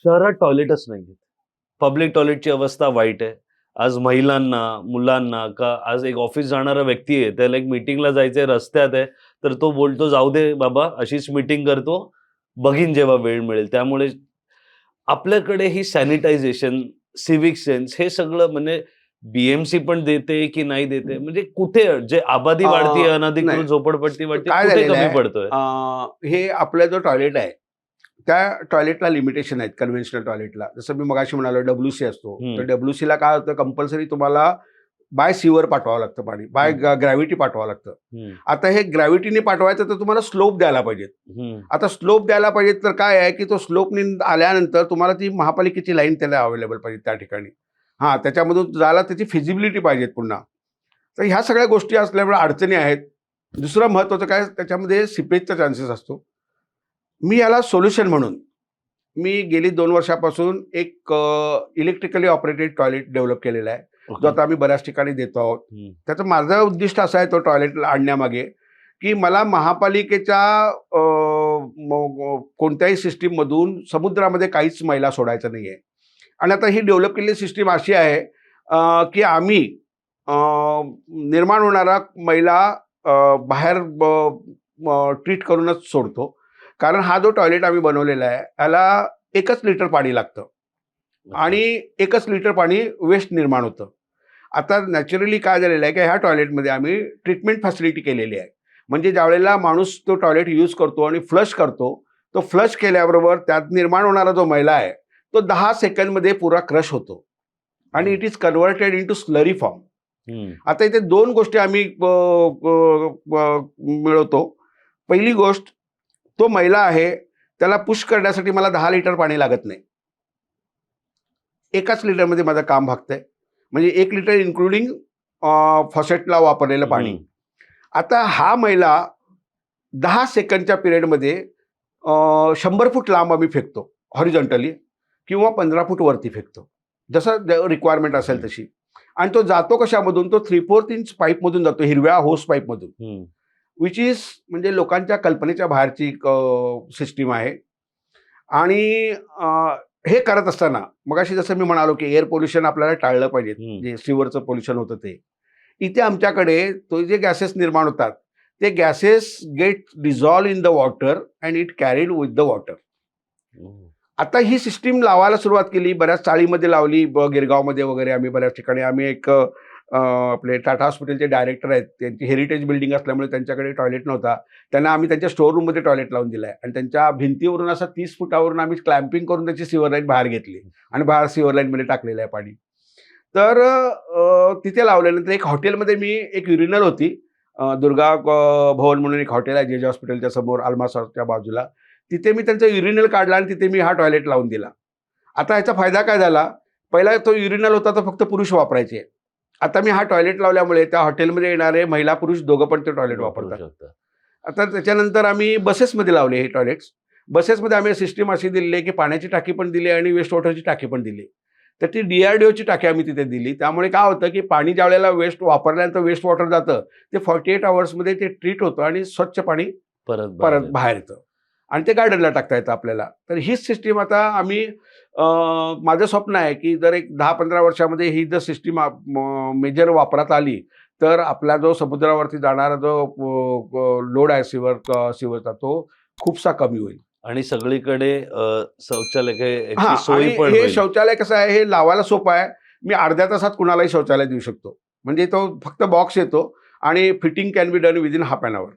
शहरात टॉयलेटच नाहीये. पब्लिक टॉयलेटची अवस्था वाईट आहे. आज महिलांना, मुलांना का आज एक ऑफिस जाणारा व्यक्ती आहे, त्याला एक मीटिंगला जायचंय, रस्त्यात आहे, तर तो बोलतो, "जाऊ दे बाबा, अशीच मीटिंग करतो, बघीन जेव्हा वेळ मिळेल." त्यामुळे आपल्याकडे ही सॅनिटायझेशन, सिव्हिक सेन्स हे सगळं म्हणजे बी पण देते की नाही देते? म्हणजे कुठे जे आबादी वाढतीये, नाही. अनधिकृत झोपडपट्टी वाढते, काय कुठे झालेलं कमी आहे, पडतोय? हे आपला जो टॉयलेट आहे, त्या टॉयलेटला लिमिटेशन आहेत कन्व्हेन्शनल टॉयलेटला. जसं मी मगाशी म्हणालो WC असतो. तर WCला काय होतं, कंपल्सरी तुम्हाला बाय सीवर पाठवावं लागतं पाणी, बाय ग्रॅव्हिटी पाठवावं लागतं. आता हे ग्रॅव्हिटीने पाठवायचं तर तुम्हाला स्लोप द्यायला पाहिजेत. आता स्लोप द्यायला पाहिजेत तर काय आहे, की तो स्लोपने आल्यानंतर तुम्हाला ती महापालिकेची लाईन त्याला अवेलेबल पाहिजे त्या ठिकाणी. हां, त्याच्यामधून जायला त्याची फिजिबिलिटी पाहिजे पुन्हा. तर ह्या सगळ्या गोष्टी असल्यामुळे अडचणी आहेत. दुसरं महत्त्वाचं काय, त्याच्यामध्ये सिपेजचा चान्सेस असतो. मी याला सोल्युशन म्हणून मी गेली 2 वर्षापासून एक इलेक्ट्रिकली ऑपरेटेड टॉयलेट डेव्हलप केलेला आहे, जो आता आम्ही बऱ्याच ठिकाणी देतो आहोत. त्याचं माझं उद्दिष्ट असं आहे तो टॉयलेट आणण्यामागे, की मला महापालिकेच्या कोणत्याही सिस्टीममधून समुद्रामध्ये काहीच मैला सोडायचा नाही आहे. आणि आता ही डेव्हलप केलेली सिस्टीम अशी आहे, की आम्ही निर्माण होणारा मैला बाहेर ट्रीट करूनच सोडतो. कारण हा जो टॉयलेट आम्ही बनवलेला आहे, याला 1च लिटर पाणी लागतं आणि 1च लिटर पाणी वेस्ट निर्माण होतं. आता नॅचरली काय झालेलं आहे, की ह्या टॉयलेटमध्ये आम्ही ट्रीटमेंट फॅसिलिटी केलेली आहे. म्हणजे ज्यावेळेला माणूस तो टॉयलेट यूज करतो आणि फ्लश करतो, तो फ्लश केल्याबरोबर त्यात निर्माण होणारा जो मैला आहे, तो 10 सेकंदमध्ये पुरा क्रश होतो आणि it is converted into slurry form. आता इथे 2 गोष्टी आम्ही मिळवतो. पहिली गोष्ट, तो मैला आहे त्याला पुश करण्यासाठी मला 10 लिटर पाणी लागत नाही. 1च लिटरमध्ये माझं काम भागतंय. म्हणजे 1 लिटर इन्क्लुडिंग फॉसेटला वापरलेलं पाणी. आता हा मैला 10 सेकंदच्या पिरियडमध्ये 100 फूट लांब आम्ही फेकतो हॉरिझॉन्टली किंवा 15 फूट वरती फेकतो, जसं रिक्वायरमेंट असेल तशी. आणि तो जातो कशामधून, तो 3/4 इंच पाईपमधून जातो, हिरव्या होस पाईपमधून, विच इज म्हणजे लोकांच्या कल्पनेच्या बाहेरची सिस्टीम आहे. आणि हे करत असताना मगाशी जसं मी म्हणालो, की एअर पोल्युशन आपल्याला टाळलं पाहिजे, जे सिवरचं पोल्युशन होतं ते. इथे आमच्याकडे तो जे गॅसेस निर्माण होतात, ते gases get dissolve in the water and it carried with the water. आता ही सिस्टीम लावायला सुरुवात केली, बऱ्याच चाळीमध्ये लावली, गिरगावमध्ये वगैरे आम्ही बऱ्याच ठिकाणी. आम्ही एक आपले टाटा हॉस्पिटलचे डायरेक्टर आहेत, त्यांची हेरिटेज बिल्डिंग असल्यामुळे त्यांच्याकडे टॉयलेट नव्हता. त्यांना आम्ही त्यांच्या स्टोअर रूममध्ये टॉयलेट लावून दिलं आहे आणि त्यांच्या भिंतीवरून असं 30 फुटावरून आम्ही क्लॅम्पिंग करून त्याची सीवर लाईन बाहेर घेतली आणि बाहेर सीवर लाईनमध्ये टाकलेलं आहे पाणी. तर तिथे लावल्यानंतर एक हॉटेलमध्ये मी एक युरिनल होती, दुर्गा भवन म्हणून एक हॉटेल आहे जे हॉस्पिटलच्या समोर आलमासच्या बाजूला. तिथे मी त्यांचा युरिनल काढला आणि तिथे मी हा टॉयलेट लावून दिला. आता ह्याचा फायदा काय झाला, पहिला तो युरिनल होता तो फक्त पुरुष वापरायचे. आता मी हा टॉयलेट लावल्यामुळे त्या हॉटेलमध्ये येणारे महिला पुरुष दोघं पण ते टॉयलेट वापरतात. आता त्याच्यानंतर आम्ही बसेसमध्ये लावले हे टॉयलेट्स. बसेसमध्ये आम्ही सिस्टीम अशी दिली आहे, की पाण्याची टाकी पण दिली आणि वेस्ट वॉटरची टाकी पण दिली. तर ती DRDOची टाकी आम्ही तिथे दिली. त्यामुळे काय होतं, की पाणी ज्यावेळेला वेस्ट वापरल्यानंतर वेस्ट वॉटर जातं, ते 48 अवर्समध्ये ते ट्रीट होतं आणि स्वच्छ पाणी परत बाहेर येतं आणि ते गार्डनला टाकता येतं आपल्याला. तर हीच सिस्टीम आता आम्ही, माझं स्वप्न आहे, की जर एक 10-15 वर्षामध्ये ही जर सिस्टीम मेजर वापरात आली, तर आपला जो समुद्रावरती जाणारा जो लोड आहे सिवरचा तो खूपसा कमी होईल. आणि सगळीकडे शौचालय हां, सोयी आणि पण हे होईल. शौचालय कसं आहे, हे लावायला सोपं आहे. मी अर्ध्या तासात कुणालाही शौचालय देऊ शकतो. म्हणजे तो फक्त बॉक्स येतो आणि fitting can be done within half an our.